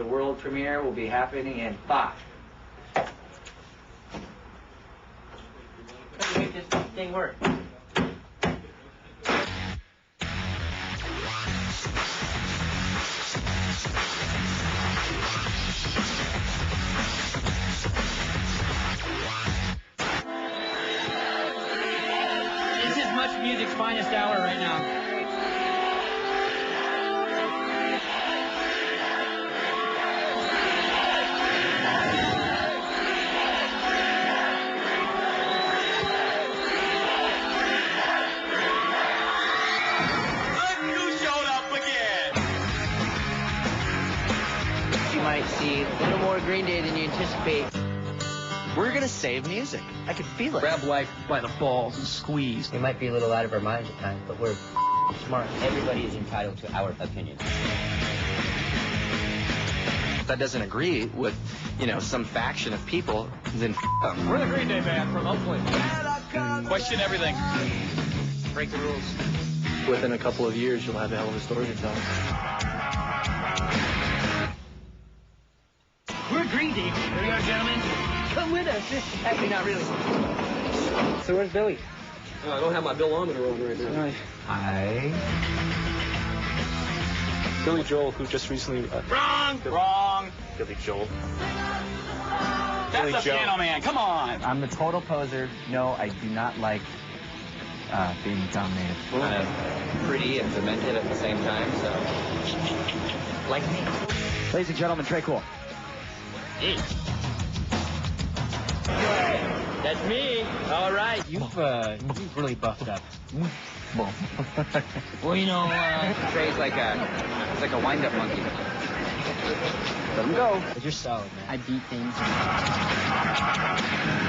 The world premiere will be happening in 5. Let's make this thing work. This is Much Music's finest hour right now. You might see a little more Green Day than you anticipate. We're gonna save music. I can feel it. Grab life by the balls and squeeze. We might be a little out of our minds at times, but we're smart. Everybody is entitled to our opinion. That doesn't agree with, you know, some faction of people, then them. We're the Green Day band from Oakland. Question everything. Break the rules. Within a couple of years, you'll have a hell of a story to tell. We're Green Day. Here we are, gentlemen. Come with us. Actually, not really. So where's Billy? I don't have my Billometer on right now. Hi. Billy Joel, who just recently... Wrong. Billy Joel. That's Billy the Joel. piano man. Come on. I'm the total poser. No, I do not like being dominated. Kind of pretty and demented at the same time, so... Like me. Ladies and gentlemen, Trey Cool. Hey. That's me. All right. You've really buffed up. Well, you know, Trey's like a wind-up monkey. Let him go. But you're solid, man. I beat things.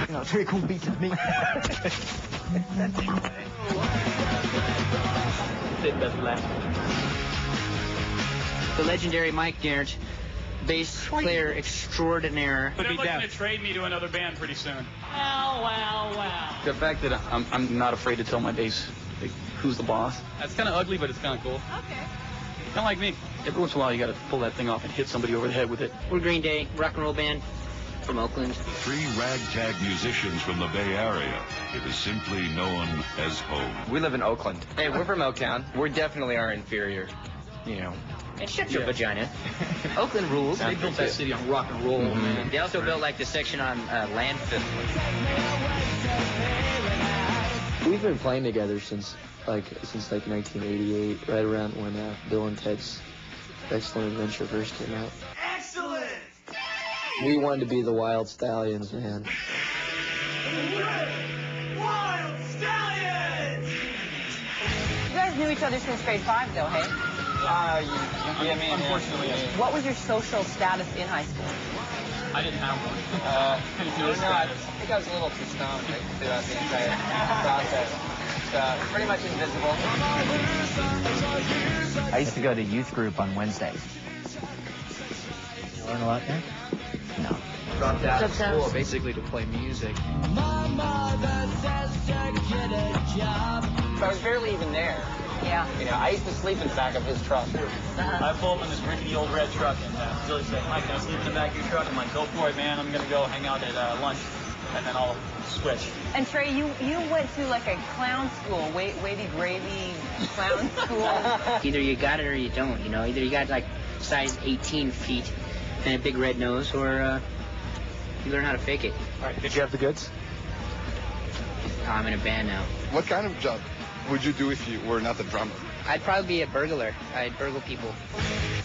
You know, Trey Cool beats me. The legendary Mike Garrett, bass player extraordinaire. They're looking to trade me to another band pretty soon. Wow. The fact that I'm not afraid to tell my bass, like, who's the boss. That's kind of ugly, but it's kind of cool. Okay. Kind of like me. Every once in a while, you got to pull that thing off and hit somebody over the head with it. We're Green Day, rock and roll band from Oakland. 3 ragtag musicians from the Bay Area. It is simply known as home. We live in Oakland. Hey, we're from Oaktown. We definitely are inferior, you know. And shut your vagina. Oakland rules. They built that city on rock and roll, man. They also built like the section on landfill. We've been playing together since 1988, right around when Bill and Ted's Excellent Adventure first came out. Excellent! We wanted to be the Wild Stallions, man. Wild Stallions! You guys knew each other since grade 5, though, hey? Yeah, man. Unfortunately, yes. What was your social status in high school? I didn't have one. I think I was a little too stoned throughout the entire process. Pretty much invisible. I used to go to youth group on Wednesdays. You learn a lot there? No. Dropped out of school basically to play music. I was barely even there. Yeah. You know, I used to sleep in the back of his truck. I pull up in this rickety old red truck, and Billy said, Mike, can I sleep in the back of your truck? I'm like, go for it, man. I'm going to go hang out at lunch, and then I'll switch. And Trey, you went to like a clown school, wavy gravy clown school. Either you got it or you don't, you know. Either you got like size 18 feet and a big red nose, or you learn how to fake it. All right, did you have the goods? I'm in a band now. What kind of job would you do if you were not a drummer? I'd probably be a burglar. I'd burgle people.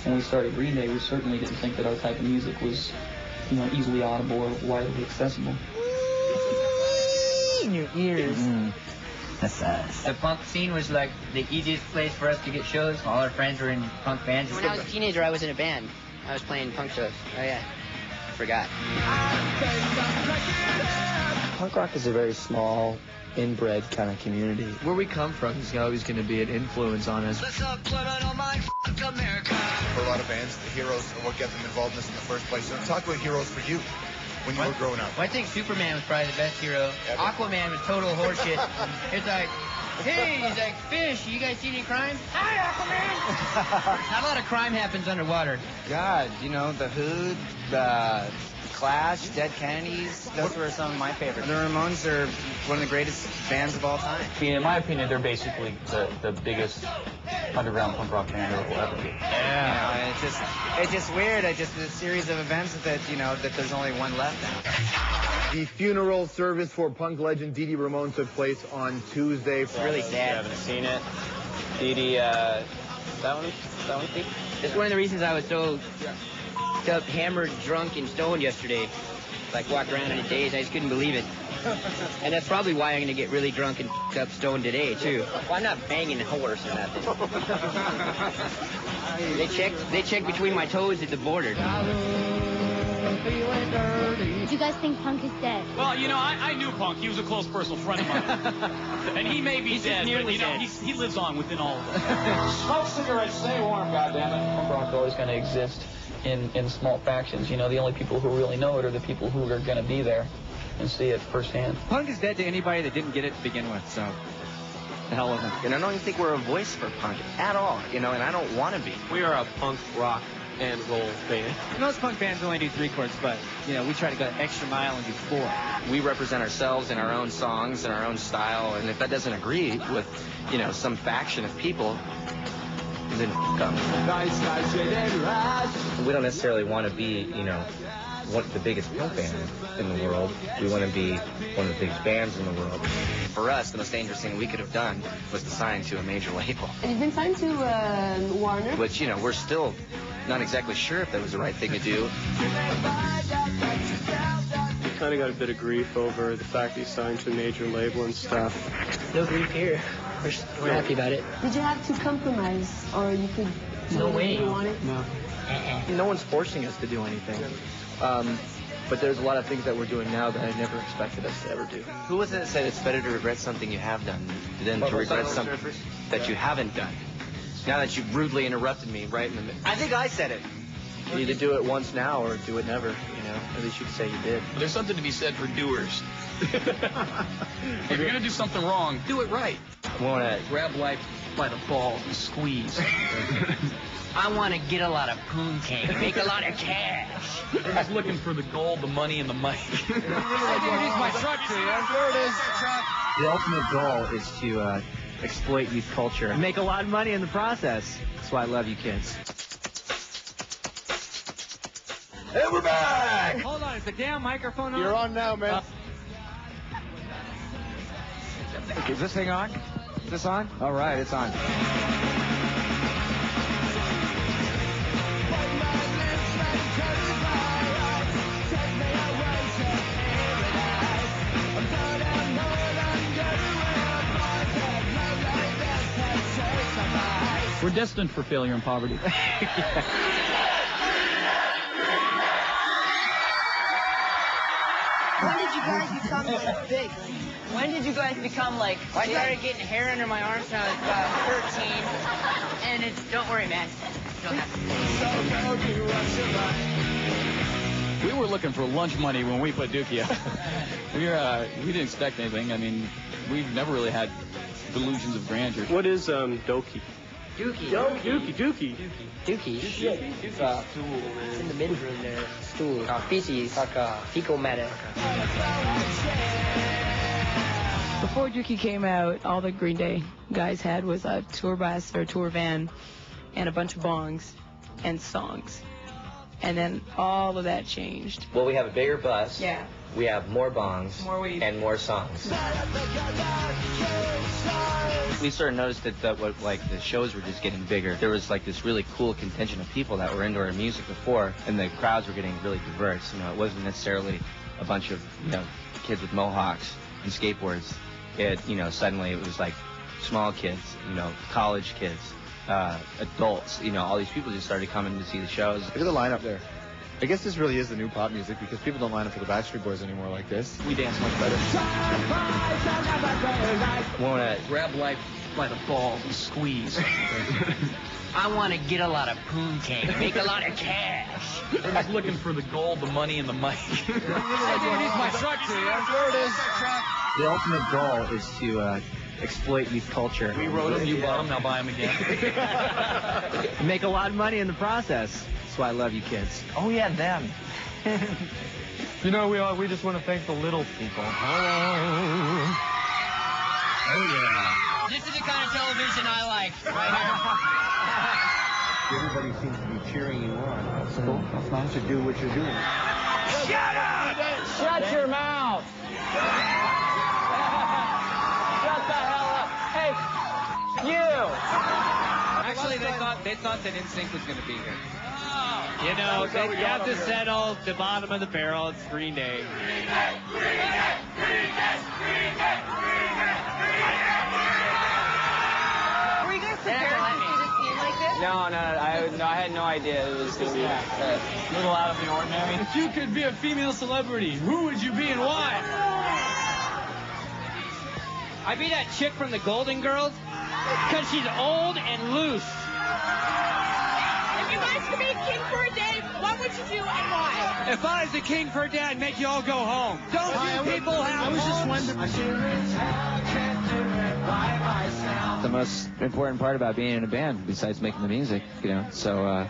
When we started Green Day, we certainly didn't think that our type of music was, you know, easily audible or widely accessible. In your ears. That's us. The punk scene was like the easiest place for us to get shows. All our friends were in punk bands. When I was a teenager, I was in a band. I was playing punk shows. Oh yeah, I forgot. Punk rock is a very small, inbred kind of community. Where we come from is always going to be an influence on us. For a lot of bands, the heroes are what get them involved in this in the first place. So talk about heroes for you when you were growing up. Well, I think Superman was probably the best hero. Ever. Aquaman was total horseshit. It's like, hey, he's like, fish, you guys see any crime? Hi, Aquaman! Not a lot of crime happens underwater. God, you know, The Who, the Clash, Dead Kennedys, those were some of my favorites. The Ramones are one of the greatest bands of all time. In my opinion, they're basically the biggest underground punk rock band there will ever be. Yeah. You know, it's just weird. It's just a series of events that, you know, that there's only one left now. The funeral service for punk legend Dee Dee Ramone took place on Tuesday. It's really sad. I haven't seen it. Dee Dee, that one, Steve? It's one of the reasons I was so up, hammered, drunk, and stoned yesterday. Like, walked around in a daze. I just couldn't believe it. And that's probably why I'm going to get really drunk and up stoned today, too. Well, I'm not banging a horse or nothing. They check between my toes at the border. Do you guys think punk is dead? Well, you know, I knew Punk. He was a close personal friend of mine. And he may be dead, but, you know, he lives on within all of us. Smoke cigarettes, stay warm, goddammit. Punk rock is always going to exist in small factions. You know, the only people who really know it are the people who are going to be there and see it firsthand. Punk is dead to anybody that didn't get it to begin with, so the hell with them. And I don't even think we're a voice for punk at all, you know, and I don't want to be. We are a punk rock and roll band. Most punk bands only do 3 chords, but, you know, we try to go an extra mile and do 4. We represent ourselves in our own songs and our own style, and if that doesn't agree with, you know, some faction of people, then come. We don't necessarily want to be, you know, the biggest punk band in the world. We want to be one of the biggest bands in the world. For us, the most dangerous thing we could have done was to sign to a major label. And you've been signed to Warner? Which, you know, we're still not exactly sure if that was the right thing to do. We kind of got a bit of grief over the fact that he signed to a major label and stuff. No grief here. We're happy about it. Did you have to compromise, or you could do No whatever way. you wanted? No. No one's forcing us to do anything. But there's a lot of things that we're doing now that I never expected us to ever do. Who was it that said it's better to regret something you have done than to regret something that you haven't done? Now that you've rudely interrupted me right in the middle. I think I said it. You either do it once now or do it never, you know. At least you can say you did. There's something to be said for doers. If you're going to do something wrong, do it right. I want to Grab life by the balls and squeeze. I want to get a lot of poon cake, make a lot of cash. They're just looking for the gold, the money, and the mic. my truck to you. There it is. The ultimate goal is to exploit youth culture and make a lot of money in the process. That's why I love you kids. Hey, we're back! Hold on, is the damn microphone on? You're on now, man. Is this thing on? Is this on? All right, it's on. We're destined for failure and poverty. When did you guys become like big? When did you guys become like? I started getting hair under my arms when I was about 13, and it's, don't worry, man. You don't have to. We were looking for lunch money when we put Dookie out. We didn't expect anything. I mean, we've never really had delusions of grandeur. What is Doki? Dookie. Dookie. Dookie. It's in the middle room there. Stool. Feces. Fecal matter. Before Dookie came out, all the Green Day guys had was a tour bus or a tour van and a bunch of bongs and songs. And then all of that changed. Well, we have a bigger bus. Yeah. We have more bongs. More weed. And more songs. We sort of noticed that the shows were just getting bigger. There was like this really cool contingent of people that were into our music before, and the crowds were getting really diverse. You know, it wasn't necessarily a bunch of, you know, kids with mohawks and skateboards. Suddenly it was like small kids, you know, college kids, adults, you know, all these people just started coming to see the shows. Look at the lineup there. I guess this really is the new pop music because people don't line up for the Backstreet Boys anymore like this. We dance much better. Want to Grab life by the balls and squeeze. I want to get a lot of poon cake, make a lot of cash. They're just looking for the gold, the money, and the mic. my truck to you. There it is. The ultimate goal is to exploit youth culture. We wrote them, you bought them, now buy them again. Make a lot of money in the process. That's That's why I love you kids. Oh, yeah, them. You know, we just want to thank the little people. Oh, yeah. This is the kind of television I like, right here. Everybody seems to be cheering you on. That's cool. That's nice to do what you're doing. Shut up! Shut your mouth! Shut the hell up! Hey, you! Actually, they thought that NSYNC was going to be here. You know, you have to settle the bottom of the barrel. It's Green Day. Were you guys prepared to see this scene like this? No, I had no idea it was going to be a little out of the ordinary. If you could be a female celebrity, who would you be and why? I'd be that chick from the Golden Girls, because she's old and loose. If you guys could be king for a day, what would you do and why? If I was the king for a day, I'd make you all go home. Don't you people have I was just wondering. The most important part about being in a band, besides making the music, you know, so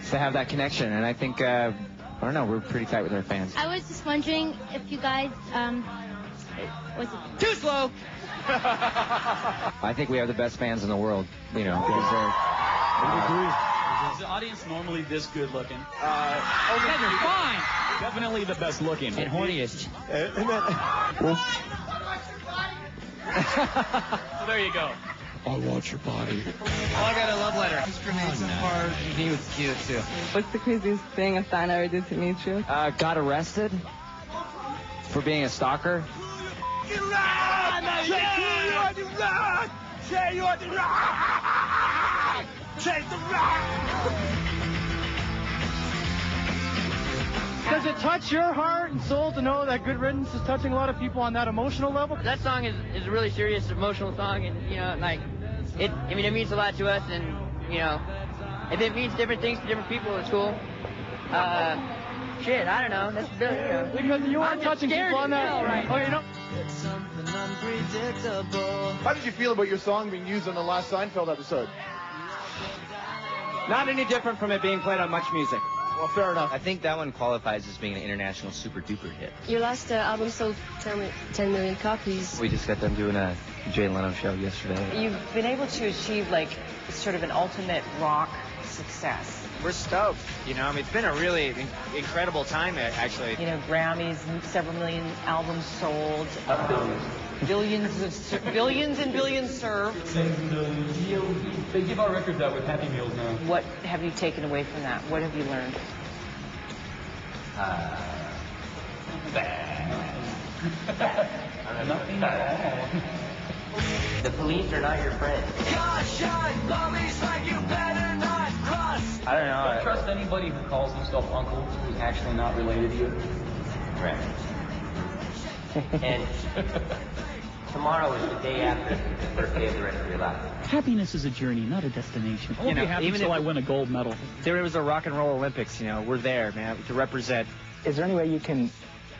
to have that connection, and I think, I don't know, we're pretty tight with our fans. I was just wondering if you guys, what's it? Too slow. I think we have the best fans in the world, you know, because Is the audience normally this good looking? Oh, guys are fine. Definitely the best looking. And horniest. So there you go. I want your body. Oh, I got a love letter. Discrimination part. He was cute, too. What's the craziest thing a fan ever did to meet you? got arrested for being a stalker. Does it touch your heart and soul to know that Good Riddance is touching a lot of people on that emotional level? That song is a really serious, emotional song, and, you know, like, it means a lot to us, and, you know, if it means different things to different people, it's cool. Shit, I don't know. That's, you know. Because you are touching people on that. Right. Oh, you know. How did you feel about your song being used on the last Seinfeld episode? Not any different from it being played on Much Music. Well, fair enough. I think that one qualifies as being an international super duper hit. Your last album sold 10 million copies. We just got done doing a Jay Leno show yesterday. You've been able to achieve, like, sort of an ultimate rock success. We're stoked. You know, I mean, it's been a really incredible time, actually. You know, Grammys, several million albums sold. Billions and billions served. They give our records out with Happy Meals now. What have you taken away from that? What have you learned? Nothing at all. The police are not your friends. I don't know. Don't trust anybody who calls himself uncle who's actually not related to you. Right. And tomorrow is the day after the birthday of the rest of your life. Happiness is a journey, not a destination. I won't be happy until I win a gold medal. There was a rock and roll Olympics, you know, we're there, man, to represent. Is there any way you can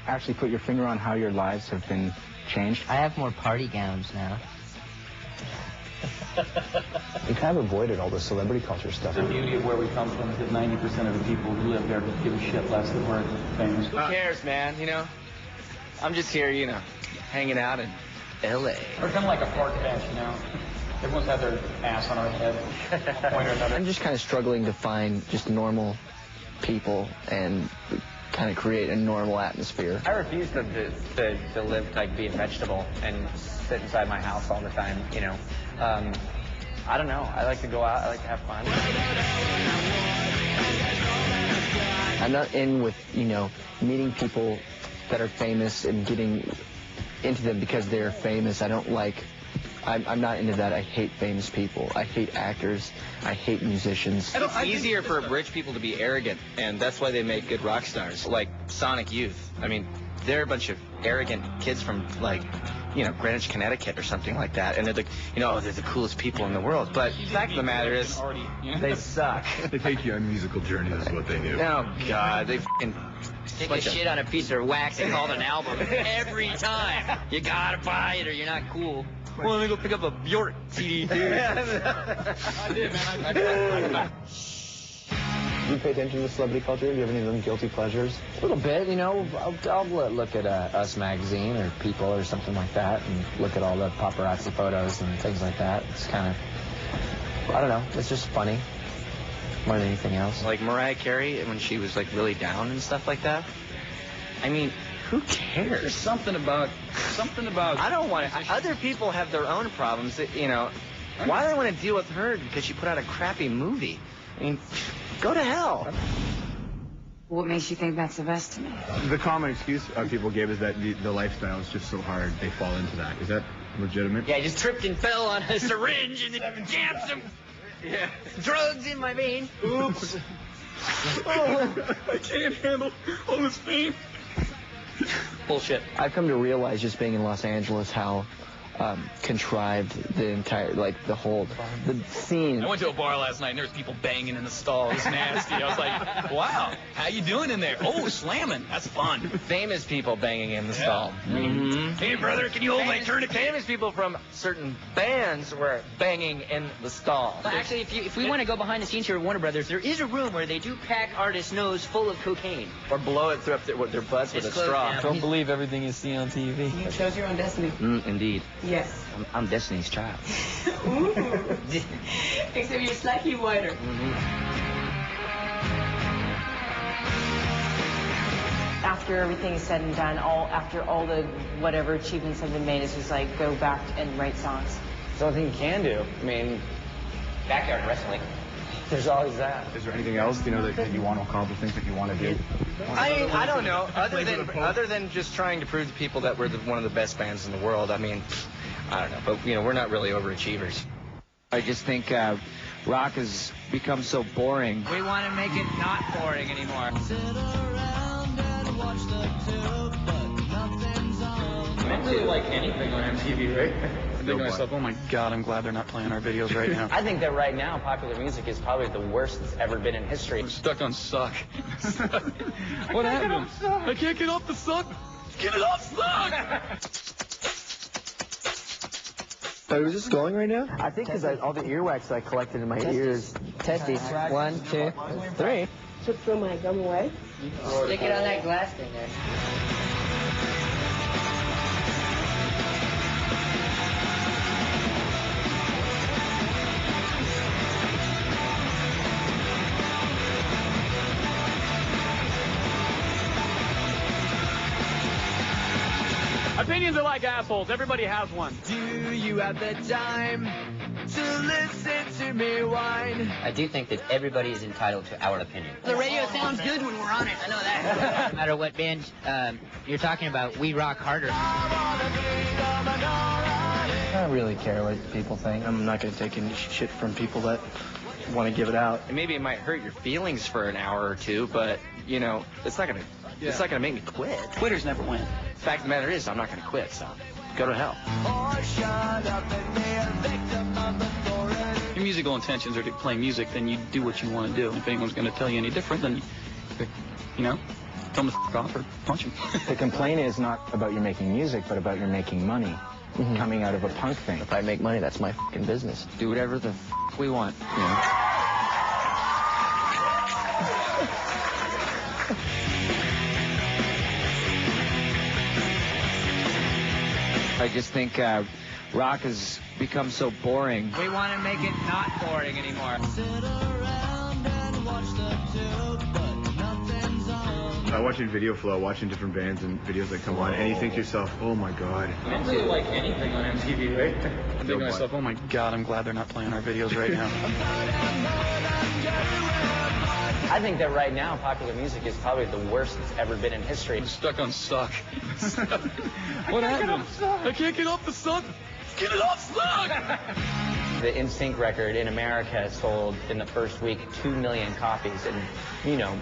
actually put your finger on how your lives have been changed? I have more party gowns now. You kind of avoided all the celebrity culture stuff. The beauty of where we come from is that 90% of the people who live there give a shit less that we're famous. Who cares, man, you know? I'm just here, you know, hanging out in L.A. We're kind of like a park bench, you know? Everyone's had their ass on our head, one point or another. I'm just kind of struggling to find just normal people and kind of create a normal atmosphere. I refuse to live like be a vegetable and sit inside my house all the time, you know. I don't know. I like to go out. I like to have fun. I'm not in with, you know, meeting people that are famous and getting into them because they're famous. I don't like, I'm not into that. I hate famous people. I hate actors. I hate musicians. It's easier for rich people to be arrogant, and that's why they make good rock stars, like Sonic Youth. I mean, they're a bunch of arrogant kids from, like, you know, Greenwich, Connecticut or something like that, and they're the, you know, they're the coolest people in the world. But the fact of the matter is, they suck. They take you on musical journeys is what they do. Oh, God, they f***ing... Take a shit on a piece of wax and call it an album every time. You gotta buy it or you're not cool. Well, let me go pick up a Bjork CD, dude. I did, man. I Do you pay attention to celebrity culture? Do you have any of them guilty pleasures? A little bit, you know. I'll look at Us magazine or People or something like that, and look at all the paparazzi photos and things like that. It's kind of, I don't know, it's just funny more than anything else. Like Mariah Carey, when she was like really down and stuff like that. I mean, who cares? There's something about. I don't want to. Other people have their own problems. You know, why do I want to deal with her because she put out a crappy movie? I mean, go to hell. What makes you think that's the best to me? The common excuse people give is that the lifestyle is just so hard, they fall into that. Is that legitimate? Yeah, I just tripped and fell on a syringe and jammed some drugs in my vein. Oops. Oh, I can't handle all this pain. Bullshit. I've come to realize just being in Los Angeles how contrived the entire, like, the scene. I went to a bar last night and there was people banging in the stall. It was nasty. I was like, wow, how you doing in there? Oh, slamming. That's fun. Famous people banging in the stall. Mm-hmm. Hey, brother, can you hold my tourniquet? Famous people from certain bands were banging in the stall. Well, actually, if we want to go behind the scenes here at Warner Brothers, there is a room where they do pack artists' nose full of cocaine. Or blow it through their butts with a straw. Now. Don't believe everything you see on TV. You chose your own destiny. Indeed. Yes. I'm Destiny's Child. Ooh. Except you're slightly whiter. After everything is said and done, after all the whatever achievements have been made, it's just like go back and write songs. It's the only thing you can do. I mean, Backyard wrestling. there's always that. Is there anything else, that you want to accomplish, things that you want to do? I don't know. Other than just trying to prove to people that we're one of the best bands in the world, I mean, I don't know. But, we're not really overachievers. I just think rock has become so boring. We want to make it not boring anymore. I don't really like anything on MTV, right? I think to myself, oh my God, I'm glad they're not playing our videos right now. I think that right now, popular music is probably the worst it's ever been in history. I'm stuck on suck. What happened? I can't get off the suck. Get it off suck! Oh, is this going right now? I think because all the earwax I collected in my ears. Testes. 1, 2, 3. Should throw my gum away? Stick it on that glass thing there. Opinions are like assholes. Everybody has one. Do you have the time to listen to me whine? I do think that everybody is entitled to our opinion. The radio sounds good when we're on it. I know that. No matter what band you're talking about, we rock harder. I don't really care what people think. I'm not going to take any shit from people that want to give it out. And maybe it might hurt your feelings for an hour or two, but, it's not going to... Yeah. It's not going to make me quit. Quitters never win. The fact of the matter is, I'm not going to quit, so go to hell. Your musical intentions are to play music, then you do what you want to do. If anyone's going to tell you any different, then, tell them to f*** off or punch them. The complaint is not about you making music, but about you making money coming out of a punk thing. If I make money, that's my fucking business. Do whatever the f*** we want, I just think rock has become so boring. We want to make it not boring anymore. Watching Video Flow, watching different bands and videos that come on, and you think to yourself, oh my God. I don't really like anything on MTV, right? I think to myself, oh my God, I'm glad they're not playing our videos right now. I think that right now, popular music is probably the worst it's ever been in history. I'm stuck on suck. What happened? I can't get off the suck. Get it off suck! The NSYNC record in America sold in the first week 2 million copies and,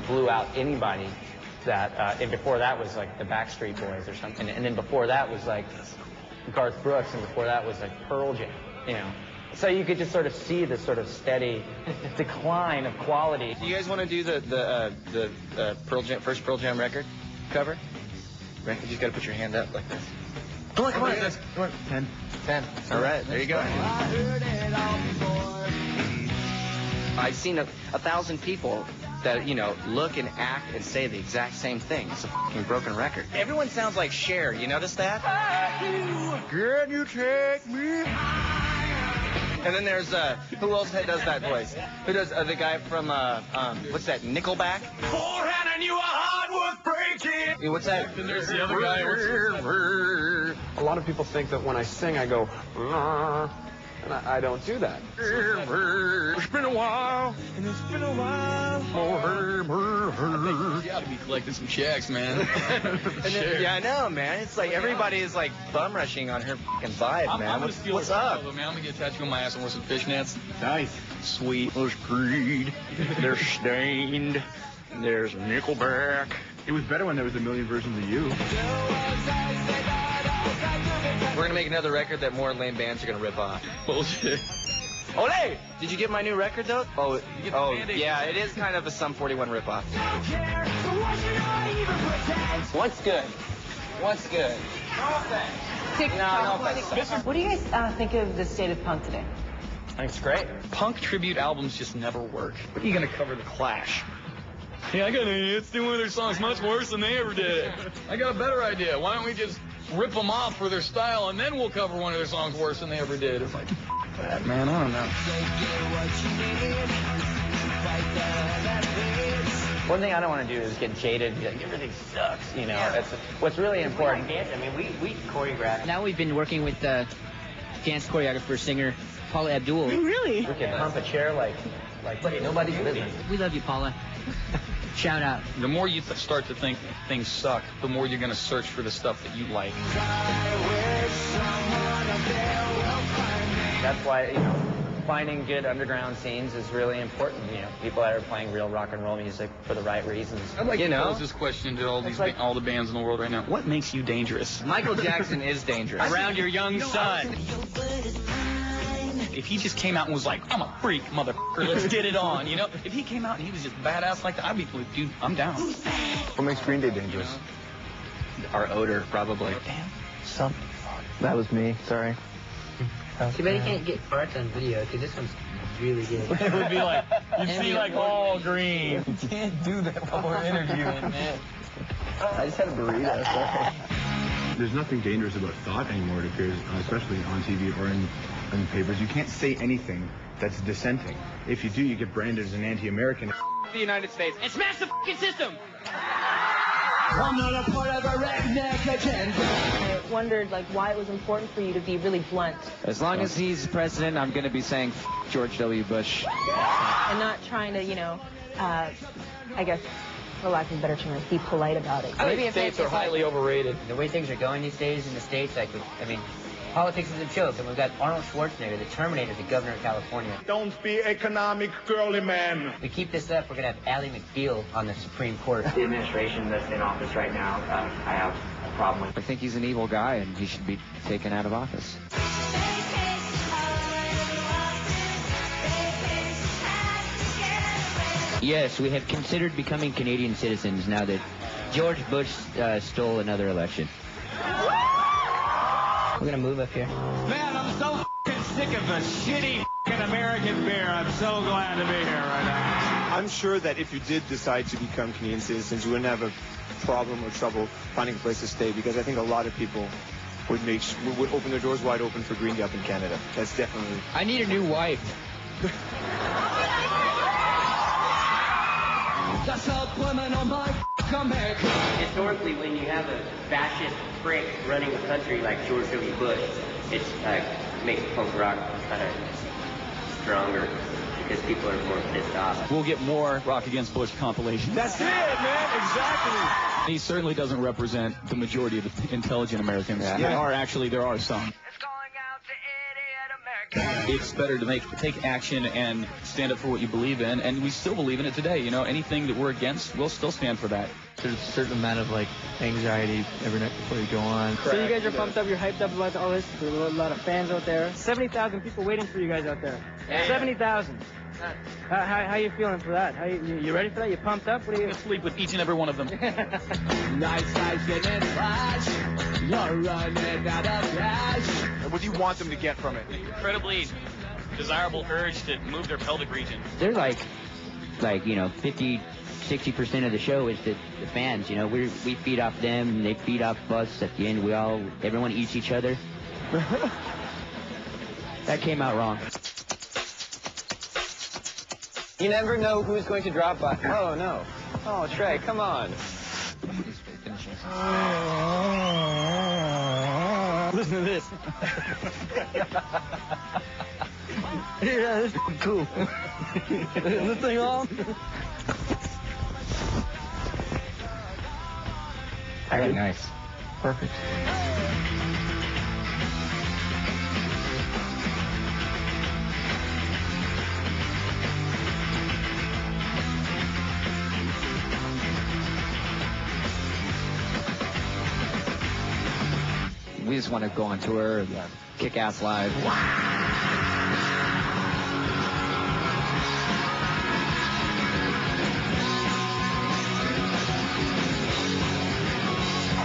blew out anybody that, and before that was like the Backstreet Boys or something. And then before that was like Garth Brooks, and before that was like Pearl Jam, So you could just sort of see this sort of steady decline of quality. Do you guys want to do the first Pearl Jam record cover? Right? You just got to put your hand up like this. Come on. 10. All right, there you go. I've seen 1,000 people that, you know, look and act and say the exact same thing. It's a fucking broken record. Everyone sounds like Cher. You notice that? Can you take me? And then there's, who else does that voice? Who does, the guy from, what's that, Nickelback? Forehand and you are hard worth breaking. What's that? And there's the other guy. A lot of people think that when I sing, I go, and I don't do that. It's been a while, and it's been a while. You gotta be collecting some checks, man. Yeah, I know, man. It's like everybody is like bum rushing on her fucking vibe, man. What's up? Man, I'm gonna get a tattoo on my ass and wear some fishnets. Nice. Sweet. There's Creed. There's Stained. There's Nickelback. It was better when there was a million versions of you. We're gonna make another record that more lame bands are gonna rip off. Bullshit. Olé! Did you get my new record though? Oh, yeah, it is kind of a Sum 41 ripoff. What's good? What's good? What do you guys think of the state of punk today? I think it's great. Punk tribute albums just never work. What are you gonna cover The Clash? Yeah, I got an idea. Let's do one of their songs much worse than they ever did. I got a better idea. Why don't we just rip them off for their style, and then we'll cover one of their songs worse than they ever did? It's like, that, man, I don't know. One thing I don't want to do is get jaded and be like, everything sucks, you know. Yeah. That's what's really important. I mean, we choreograph. Now we've been working with dance choreographer, singer Paula Abdul. Really? We can pump a chair like nobody's business. We love you, Paula. Shout out. The more you start to think things suck, the more you're going to search for the stuff that you like. That's why, you know, finding good underground scenes is really important. You know, people that are playing real rock and roll music for the right reasons. I'd like you to know? pose this question to all the bands in the world right now. What makes you dangerous? Michael Jackson is dangerous. Around your young son. If he just came out and was like, I'm a freak, motherfucker, let's get it on, you know? If he came out and he was just badass like that, I'd be like, dude, I'm down. What makes Green Day dangerous? Our odor, probably. Damn. That was me. Sorry. Too bad you can't get farts on video, because this one's really good. It would be like, you'd see like all green. You can't do that while we're interviewing, man. I just had a burrito. Sorry. There's nothing dangerous about thought anymore, it appears, especially on TV or in papers. You can't say anything that's dissenting. If you do, you get branded as an anti-American. The United States. And smash the fucking system! I'm not a part of a redneck agenda. I wondered, like, why it was important for you to be really blunt. As long as he's president, I'm going to be saying George W. Bush. And not trying to, you know, I guess, for lack of a better term, be polite about it. I think states are highly overrated. The way things are going these days in the States, like, I mean, politics is a joke, and we've got Arnold Schwarzenegger, the Terminator, the governor of California. Don't be economic, girly man. If we keep this up, we're going to have Ally McBeal on the Supreme Court. The administration that's in office right now, I have a problem with. I think he's an evil guy, and he should be taken out of office. Yes, we have considered becoming Canadian citizens now that George Bush stole another election. We're going to move up here. Man, I'm so sick of the shitty American beer. I'm so glad to be here right now. I'm sure that if you did decide to become Canadian citizens, you wouldn't have a problem or trouble finding a place to stay, because I think a lot of people would open their doors wide open for Green Day up in Canada. That's definitely... I need a new wife. The subliminal my America. Historically, when you have a fascist prick running a country like George W. Bush, it's like makes punk rock kind of stronger because people are more pissed off. We'll get more Rock Against Bush compilations. That's it, man. Exactly. He certainly doesn't represent the majority of the intelligent Americans. Yeah. There are some. It's better to take action and stand up for what you believe in, and we still believe in it today. You know, anything that we're against, we'll still stand for that. There's a certain amount of, like, anxiety every night before you go on. So you guys are pumped up, you're hyped up about all this. There's a lot of fans out there. 70,000 people waiting for you guys out there. 70,000. How you feeling for that? You ready for that? You pumped up? What are you? I'm gonna sleep with each and every one of them. Nice guys getting flash. You're running out of cash. What do you want them to get from it? Incredibly desirable urge to move their pelvic region. They're like, you know, 50 60% of the show is the fans. You know, we feed off them, and they feed off us. At the end, everyone eats each other. That came out wrong. You never know who's going to drop by. Oh, no. Oh, Trey, come on. Listen to this. Yeah, this is cool. Is this thing on? Very nice. Perfect. We just want to go on tour and kick ass live.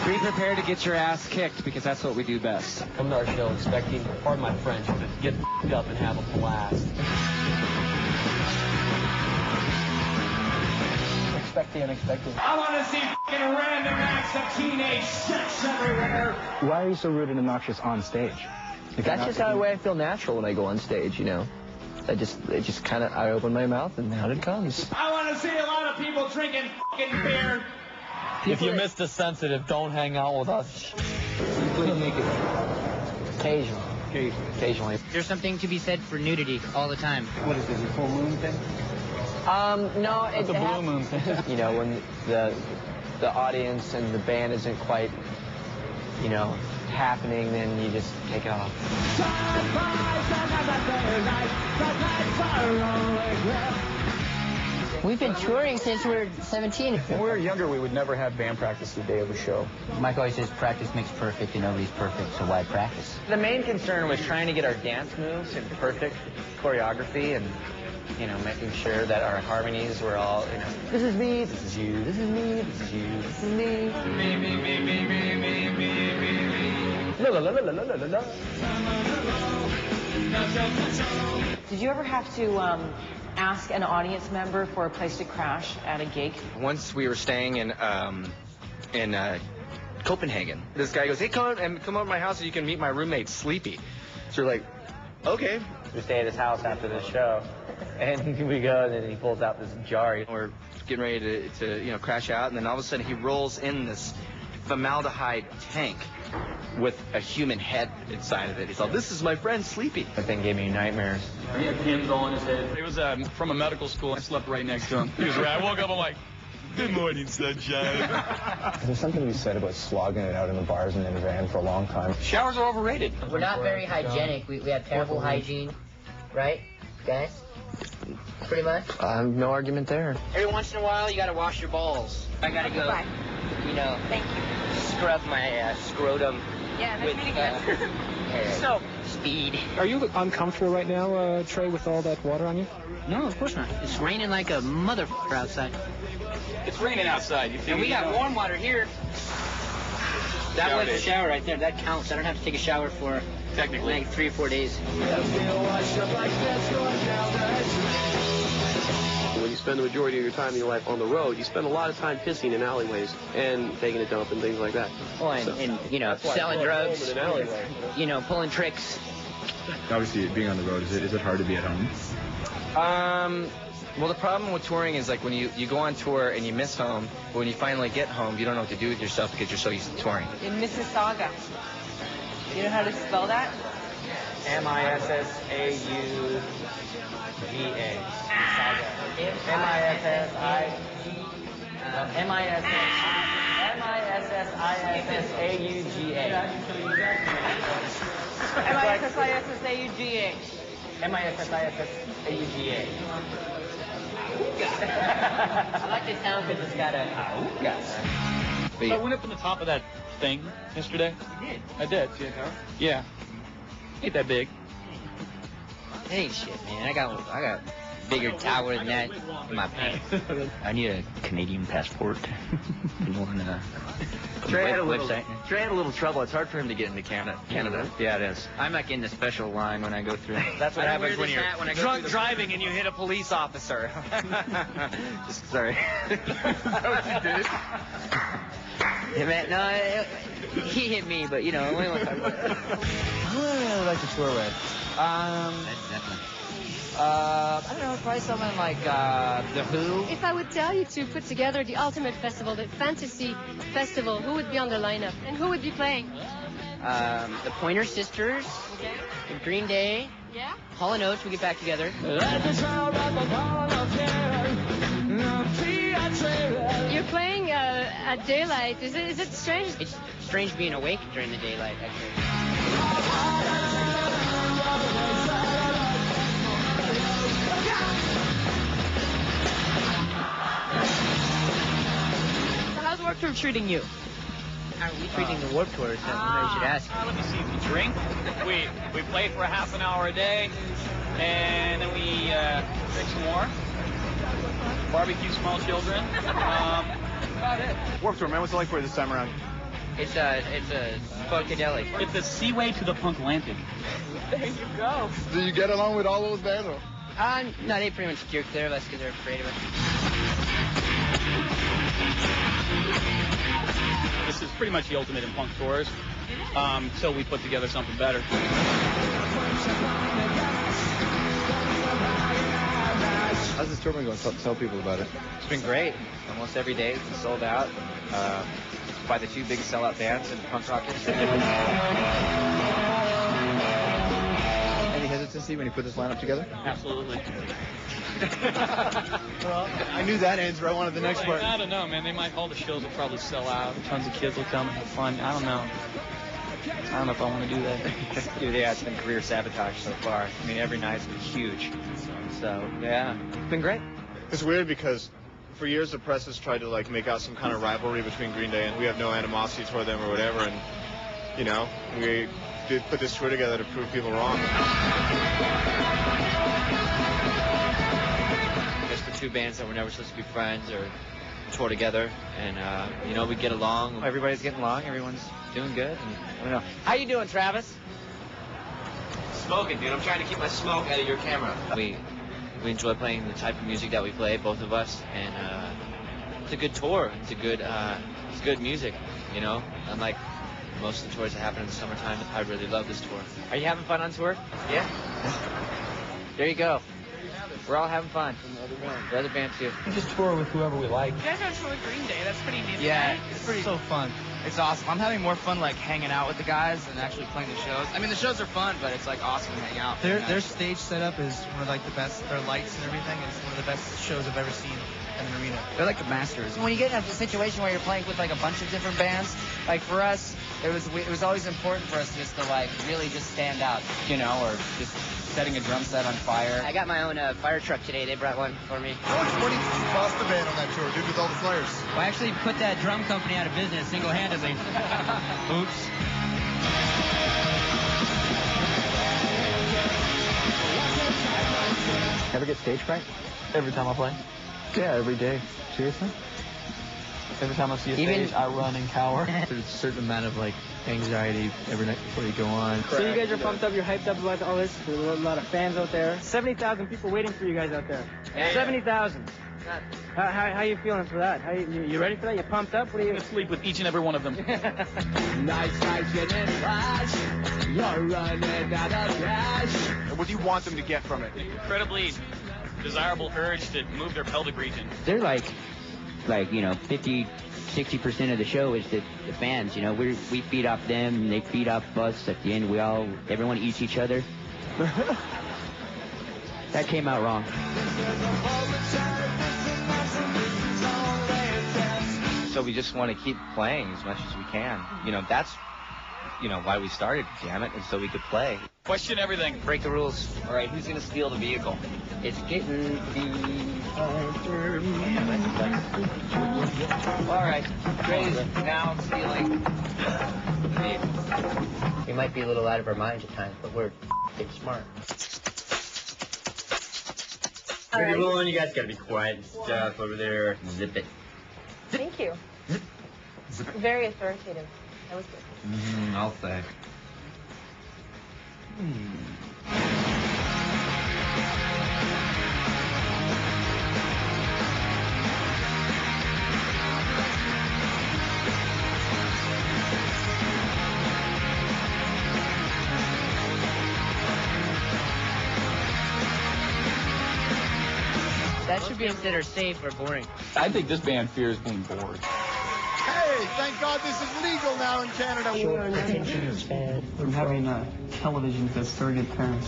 Be prepared to get your ass kicked because that's what we do best. Come to our show expecting, pardon my French, to get f***ed up and have a blast. Expect the unexpected. I want to see f***ing random acts of teenage sex everywhere. Why are you so rude and obnoxious on stage? That's just the way I feel natural when I go on stage, you know. I open my mouth and out it comes. I want to see a lot of people drinking f***ing beer. If you miss the sensitive, don't hang out with us. Occasionally. There's something to be said for nudity all the time. What is this, a full moon thing? No, It's a blue moon thing. You know, when the audience and the band isn't quite, you know, happening, then you just take it off. We've been touring since we were 17. When we were younger, we would never have band practice the day of a show. Mike always says practice makes perfect, and nobody's perfect, so why practice? The main concern was trying to get our dance moves in perfect choreography and, you know, making sure that our harmonies were all, you know, this is me, this is you, this is me, this is you, this is me. Me, me, me, me, me, me, me, me, me. La la la la la la la la. Did you ever have to ask an audience member for a place to crash at a gig? Once we were staying in Copenhagen. This guy goes, hey, come over to my house and you can meet my roommate, Sleepy. So we're like, okay. We stay at his house after the show, and we go, and then he pulls out this jar. We're getting ready to you know, crash out, and then all of a sudden he rolls in this formaldehyde tank with a human head inside of it. He's like, this is my friend Sleepy. That thing gave me nightmares. He had pins all in his head. It was from a medical school. I slept right next to him. He was right. I woke up, I'm like, good morning, sunshine. There's something to be said about slogging it out in the bars and in the van for a long time. Showers are overrated. We're not very hygienic. We have terrible hygiene, right, guys? Pretty much. No argument there. Every once in a while, you gotta wash your balls. I gotta go, you know, Thank you. scrub my scrotum Yeah, with So, speed. Are you uncomfortable right now, Trey, with all that water on you? No, of course not. It's raining like a motherfucker outside. It's raining outside. You And we got warm water here. That was a shower right there. That counts. I don't have to take a shower for technically like 3 or 4 days. When you spend the majority of your time in your life on the road, you spend a lot of time pissing in alleyways and taking a dump and things like that. Oh, and you know, selling drugs, you know, pulling tricks. Obviously, being on the road, is it hard to be at home? Well, the problem with touring is like when you go on tour and you miss home, but when you finally get home, you don't know what to do with yourself because you're so used to touring. In Mississauga. You know how to spell that? Missauga. Mississauga. Missauga. I like the sound because it's got a I went up on the top of that thing yesterday. You did? I did. Yeah. Ain't that big. It ain't shit, man. I got bigger tower than that in my pants. I need a Canadian passport. You want to Trey had a little, website? Trey had a little trouble. It's hard for him to get into Canada. Yeah, it is. I'm like in the special line when I go through. That's what happens when you're drunk driving and you hit a police officer. Just sorry. Yeah, man, no, he hit me, but you know, we won't talk about that. Who would I really like to tour with? That's definitely. I don't know, probably someone like The Who. If I would tell you to put together the ultimate festival, the fantasy festival, who would be on the lineup and who would be playing? The Pointer Sisters, Green Day, Yeah. Hall & Oates, we get back together. You're playing at daylight. Is it strange? It's strange being awake during the daylight, actually. So how's Warped Tour treating you? How are we treating the Warped Tour? I should ask. Let me see. We drink. We play for a half an hour a day, and then we drink some more. Barbecue small children. About it. Warped Tour, man, what's it like for you this time around? It's a funkadelic. It's the seaway to the Punklantic. There you go. Do you get along with all those bands? No, they pretty much jerk there, less because they're afraid of it. This is pretty much the ultimate in punk tours. Till we put together something better. How's this tour been going? Tell people about it. It's been great. Almost every day it's been sold out by the two big sellout bands in punk rock history. Any hesitancy when you put this lineup together? Absolutely. Well, I knew that answer. I wanted the next part. I don't know, man. All the shows will probably sell out. Tons of kids will come and have fun. I don't know. I don't know if I want to do that. Dude, yeah, it's been career sabotage so far. I mean, every night's been huge. So, yeah, it's been great. It's weird because for years the press has tried to like make out some kind of rivalry between Green Day, and we have no animosity toward them or whatever. And you know, we did put this tour together to prove people wrong. Just the two bands that were never supposed to be friends or tour together, and you know, we get along. Everybody's getting along. Everyone's doing good. And, I don't know. How you doing, Travis? Smoking, dude. I'm trying to keep my smoke out of your camera. We enjoy playing the type of music that we play, both of us, and it's a good tour. It's good music, you know. Unlike most of the tours that happen in the summertime, I really love this tour. Are you having fun on tour? Yeah. There you go. We're all having fun. The other band too. We just tour with whoever we like. You guys are on tour with Green Day. That's pretty neat. Yeah, right? it's pretty so fun. It's awesome. I'm having more fun like hanging out with the guys than actually playing the shows. I mean, the shows are fun, but it's like awesome to hang out. Their stage setup is one of like the best. Their lights and everything is one of the best shows I've ever seen in an arena. They're like the masters. When you get in a situation where you're playing with like a bunch of different bands, like for us, it was always important for us just to like really just stand out, you know, or just setting a drum set on fire. I got my own fire truck today. They brought one for me. How much money did you cost the band on that tour, dude, with all the flyers? Well, I actually put that drum company out of business single-handedly. Oops. Ever get stage fright? Every time I play. Yeah, every day. Seriously? Every time I see a stage, I run and cower. There's a certain amount of like anxiety every night before you go on. So you guys are pumped up, you're hyped up about all this. There's a lot of fans out there. 70,000 people waiting for you guys out there. 70,000. How you feeling for that? You ready for that? You pumped up? What are you? I'm gonna sleep with each and every one of them. Nice getting flash. You're running out of cash. And what do you want them to get from it? Incredibly desirable urge to move their pelvic region. They're like you know, 50-60% of the show is the fans. You know, we feed off them, and they feed off us. At the end, everyone eats each other. That came out wrong. So we just want to keep playing as much as we can. You know, that's, you know, why we started, damn it, and so we could play. Question everything. Break the rules. All right, who's going to steal the vehicle? It's getting to be harder. All right, Trey's now stealing. We might be a little out of our minds at times, but we're smart. When you're rolling, you guys gotta be quiet and stuff over there. Zip it. Thank you. Very authoritative. That was good. I'll say. That should be considered safe or boring. I think this band fears being bored. Hey, thank God this is legal now in Canada. From having televisions as surrogate parents.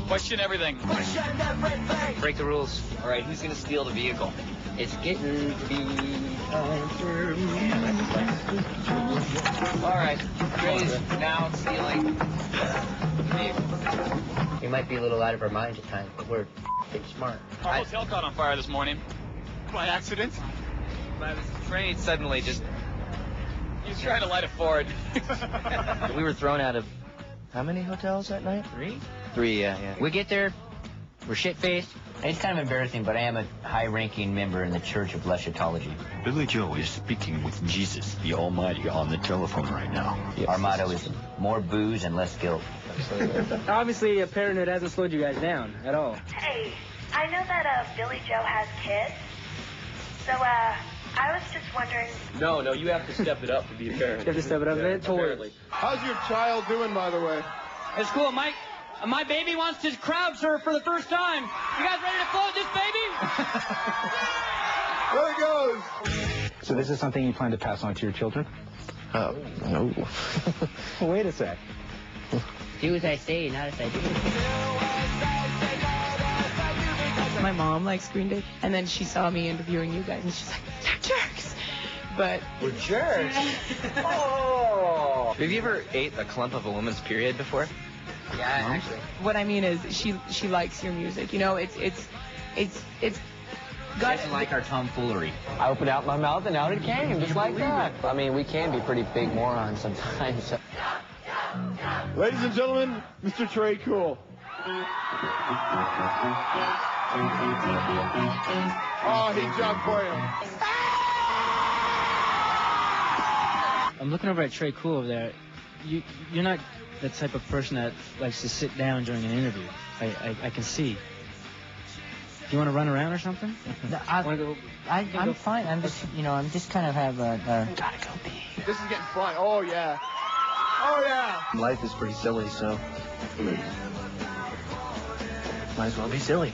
Question everything. Break the rules. All right, who's going to steal the vehicle? It's getting to be time for me. All right, Trey's now stealing the vehicle. We might be a little out of our minds at times, but we're pretty smart. Our hotel caught on fire this morning. By accident? Trey suddenly just... He was trying to light a Ford. We were thrown out of how many hotels that night? 3, yeah. We get there, we're shit-faced. It's kind of embarrassing, but I am a high-ranking member in the Church of Blessitology. Billy Joe is speaking with Jesus, the Almighty, on the telephone right now. Yes. Our motto is more booze and less guilt. Obviously, parenthood hasn't slowed you guys down at all. Hey, I know that Billy Joe has kids, so I was just wondering. No, you have to step it up to be a parent. You have to step it up a bit? Totally. How's your child doing, by the way? It's cool, Mike. My baby wants to crowd surf for the first time. You guys ready to float this baby? There it goes. So this is something you plan to pass on to your children? No. Wait a sec. Do as I say, not as I do. My mom likes Green Day, and then she saw me interviewing you guys, and she's like, "They're jerks." But we're jerks. Oh. Have you ever ate a clump of a woman's period before? Yeah, actually. what I mean is, she likes your music. You know, it's got. Doesn't like our tomfoolery. I opened out my mouth and out it came, just like that. I mean, we can be pretty big morons sometimes. Ladies and gentlemen, Mr. Trey Cool. Oh, he jumped for you. I'm looking over at Trey Cool over there. You're not the type of person that likes to sit down during an interview. I can see. Do you want to run around or something? I'm fine. I'm just kind of have a... Gotta go pee. This is getting fun. Oh, yeah. Oh, yeah. Life is pretty silly, so might as well be silly.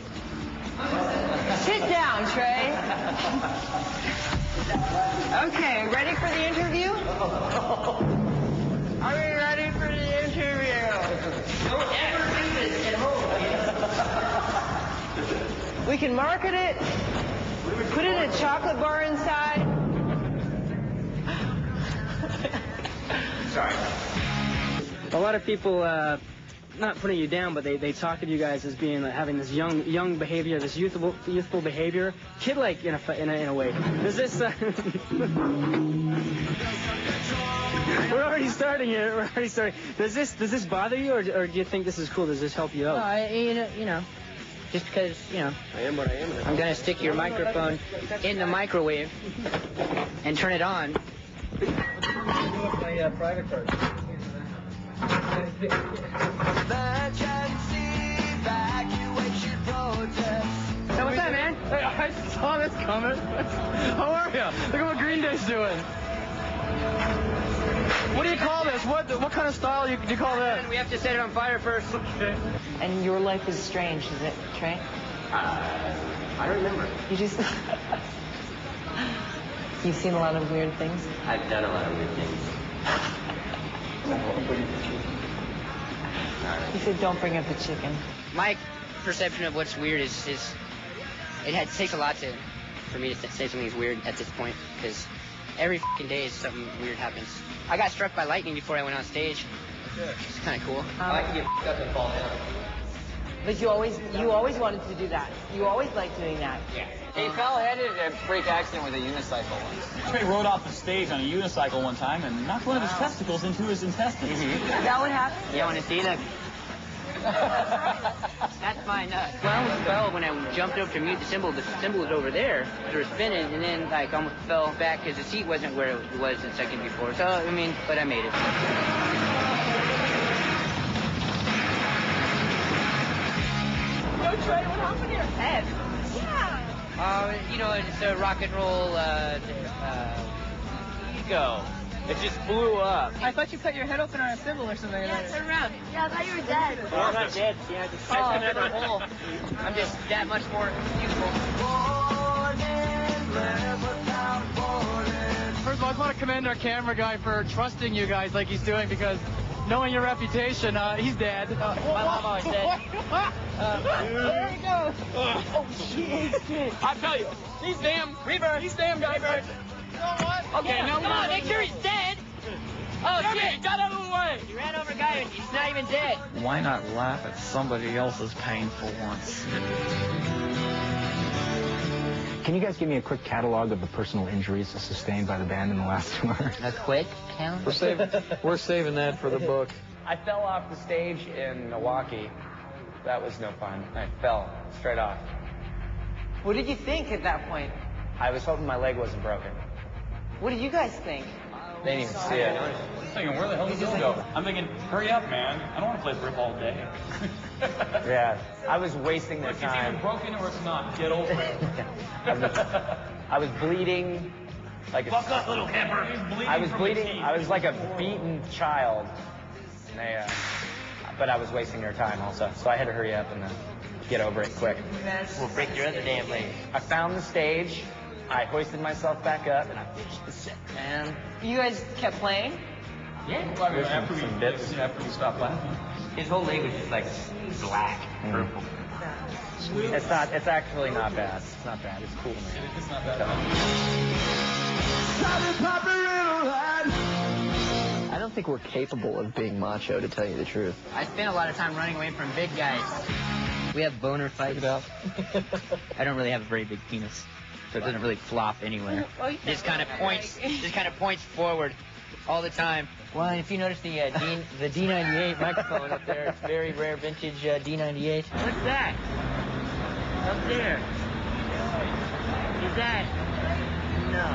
Sit down, Trey. Okay, ready for the interview? Are we ready for the interview? Don't ever do this at home. We can market it. Put it in a chocolate bar inside. Sorry. A lot of people, not putting you down, but they talk of you guys as being having this young behavior, this youthful behavior, kid-like in a way. Does this? We're already starting here. We're already starting. Does this bother you, or do you think this is cool? Does this help you out? No, just because, I am what I am. I'm going to stick your microphone in the microwave and turn it on. My private card. Hey, what's that, man? Hey, I saw this coming. How are you? Look at what Green Day's doing. What do you call this? What kind of style do you call that? We have to set it on fire first. Okay. And your life is strange, is it, Trey? I remember. You just... You've seen a lot of weird things? I've done a lot of weird things. He said, don't bring up the chicken. My perception of what's weird is it takes a lot for me to say something's weird at this point, because every fucking day something weird happens. I got struck by lightning before I went on stage. It's kind of cool. I like to get up and fall down. But you always wanted to do that. You always liked doing that. Yeah. He fell headed in a freak accident with a unicycle once. Trey rode off the stage on a unicycle one time and knocked one of his testicles into his intestines. Is that what happened? You want to see that? That's fine. Well, I almost fell when I jumped up to mute the cymbal. The cymbal was over there. They were spinning, and then like almost fell back because the seat wasn't where it was the second before. So, I mean, but I made it. Yo, Trey, what happened to your head? Yeah. You know, it's a rock and roll, Ego. It just blew up. I thought you cut your head open on a cymbal or something. Yeah, turn around. Yeah, I thought you were dead. No, I'm not dead. Yeah, just another hole. I'm just that much more useful. First of all, I just want to commend our camera guy for trusting you guys like he's doing, because knowing your reputation, he's dead. My mom always said. There he goes. Oh, shit. I tell you, these damn guys. You know what? Okay, now Come on, make sure he's dead. Oh, shit. He got out of the way. He ran over a guy and he's not even dead. Why not laugh at somebody else's pain for once? Can you guys give me a quick catalog of the personal injuries sustained by the band in the last tour? A quick count? We're saving that for the book. I fell off the stage in Milwaukee. That was no fun. I fell straight off. What did you think at that point? I was hoping my leg wasn't broken. What did you guys think? They didn't even see it. I'm thinking, where the hell did this go? I'm thinking, hurry up, man. I don't want to play brick all day. Yeah, I was wasting their It's either time. broken or it's not. Get over it. I was bleeding like a... Fuck up, little hammer. I was bleeding. I was like a beaten child. And they, but I was wasting their time also. So I had to hurry up and get over it quick. We'll break your other damn leg. I found the stage. I hoisted myself back up, and I finished the set, man. You guys kept playing? Yeah. There's some bits. After we stopped laughing. His whole leg was just like black, purple. It's not. It's actually not bad. It's not bad. It's cool, man. It's not bad. I don't think we're capable of being macho, to tell you the truth. I spent a lot of time running away from big guys. We have boner fights. I don't really have a very big penis, so it doesn't really flop anywhere. Just kind of points forward all the time. Well, if you notice the D98 microphone up there, it's very rare vintage D98. What's that? Up there. Is that? No.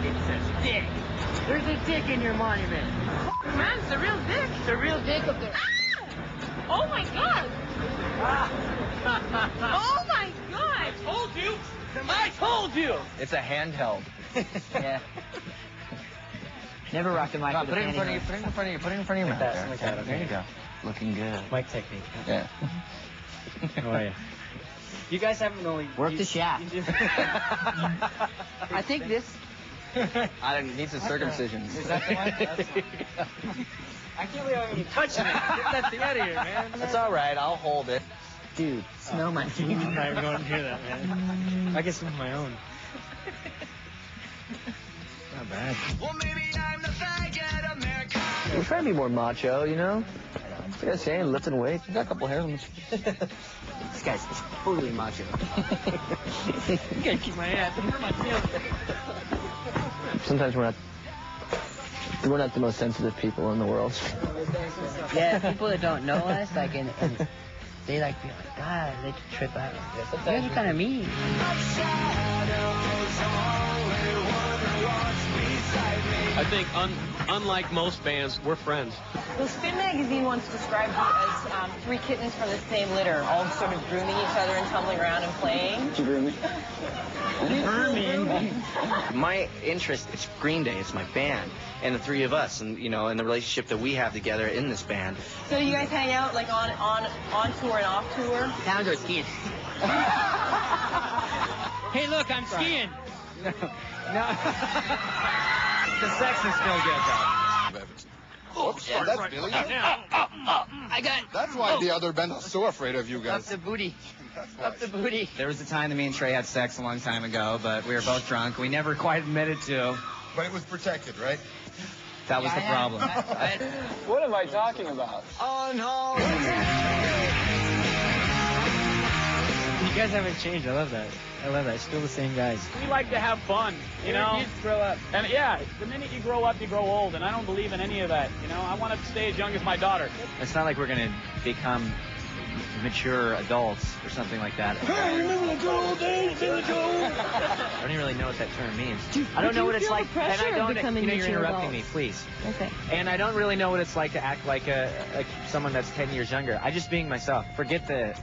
It's a dick. There's a dick in your monument. Man, it's a real dick. It's a real dick up there. Oh my god. Oh my god. I told you. It's a handheld. Yeah. Never rocked a mic with a Put it in front of you. pantyhose. Put it in front of you. Put it in front of your mouth. Like that, There you go. Looking good. Mic technique. Yeah. How are you? You guys haven't only... Work the shaft. I think this... I need some circumcision. Is that the one? I can't believe I'm even touching it. Get that thing out of here, man. That's all right. I'll hold it. Dude, smell my feet. I'm not even going to hear that, man. I can smell my own. Not bad. We're trying to be more macho, you know? Like I was saying, lifting weights. We got a couple hairs on the This guy's totally macho. You gotta keep my ass. Where my feelings? Sometimes we're not the most sensitive people in the world. Yeah, people that don't know us, like, and they like be like, God, they trip out. You're kind of mean. I think, unlike most bands, we're friends. Well, Spin Magazine once described you as three kittens from the same litter, all sort of grooming each other and tumbling around and playing. My interest, it's Green Day, it's my band, and the three of us, and you know, and the relationship that we have together in this band. So you guys hang out like on tour and off tour? Now go skiing. Hey, look, I'm skiing. No. The sex is still good, though. Oops, yeah, that's Billy. I got. That's why the other band is so afraid of you Up guys. the booty. Up the booty. There was a time that me and Trey had sex a long time ago, but we were both drunk. We never quite admitted to. But it was protected, right? That was the problem. What am I talking about? You guys haven't changed. I love that. I love that. Still the same guys. We like to have fun, you know. You grow up. And yeah, the minute you grow up, you grow old, and I don't believe in any of that. You know, I want to stay as young as my daughter. It's not like we're going to become mature adults or something like that. Hey, remember the good old days, Billy Joe? I don't even really know what that term means. I don't do know you what it's feel the like, and pressure I of don't. becoming You're mature interrupting me, adults? please. Okay. And I don't really know what it's like to act like someone that's 10 years younger. I just being myself. Forget the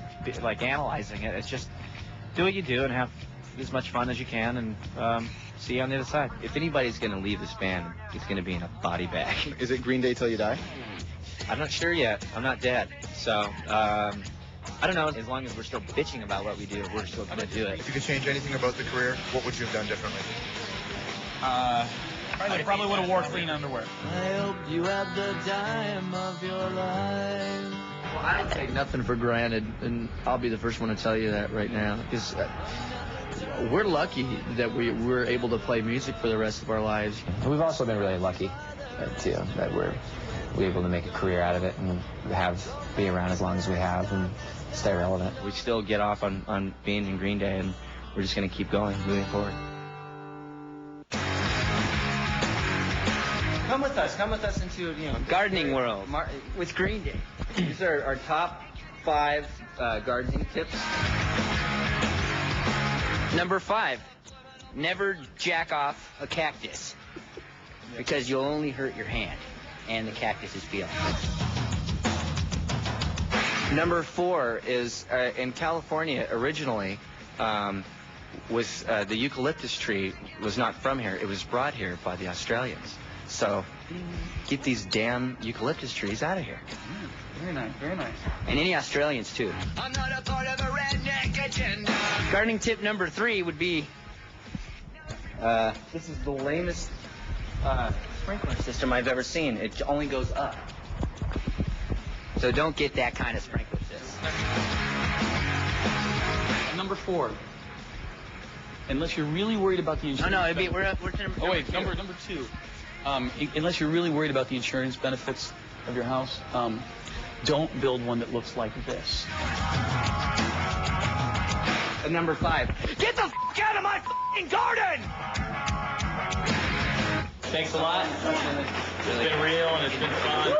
like analyzing it. It's just do what you do and have as much fun as you can, and see you on the other side. If anybody's going to leave this band, it's going to be in a body bag. Is it Green Day till you die? I'm not sure yet. I'm not dead, so. I don't know. As long as we're still bitching about what we do, we're still going to do it. If you could change anything about the career, what would you have done differently? I probably would have wore clean underwear. I hope you had the time of your life. Well, I don't take nothing for granted, and I'll be the first one to tell you that right now. Because we're lucky that we're able to play music for the rest of our lives. We've also been really lucky, too, that we're able to make a career out of it and be around as long as we have and stay relevant. We still get off on being in Green Day, and we're just going to keep going, moving forward. Come with us into, Gardening world. With Green Day. These are our top 5 gardening tips. Number 5, never jack off a cactus because you'll only hurt your hand and the cactus's feelings. Number 4 is in California originally. Was the eucalyptus tree was not from here. It was brought here by the Australians. So keep these damn eucalyptus trees out of here. Very nice, very nice. And any Australians, too. I'm not a part of a redneck agenda. Gardening tip number 3 would be, This is the lamest sprinkler system I've ever seen. It only goes up. so don't get that kind of sprinkler system. Number 4. Unless you're really worried about the insurance. No, it'd be, we're to number Oh wait, 2. number 2. Unless you're really worried about the insurance benefits of your house, don't build one that looks like this. And number 5, Get the f*** out of my f***ing garden! Thanks a lot. It's been real and it's been fun.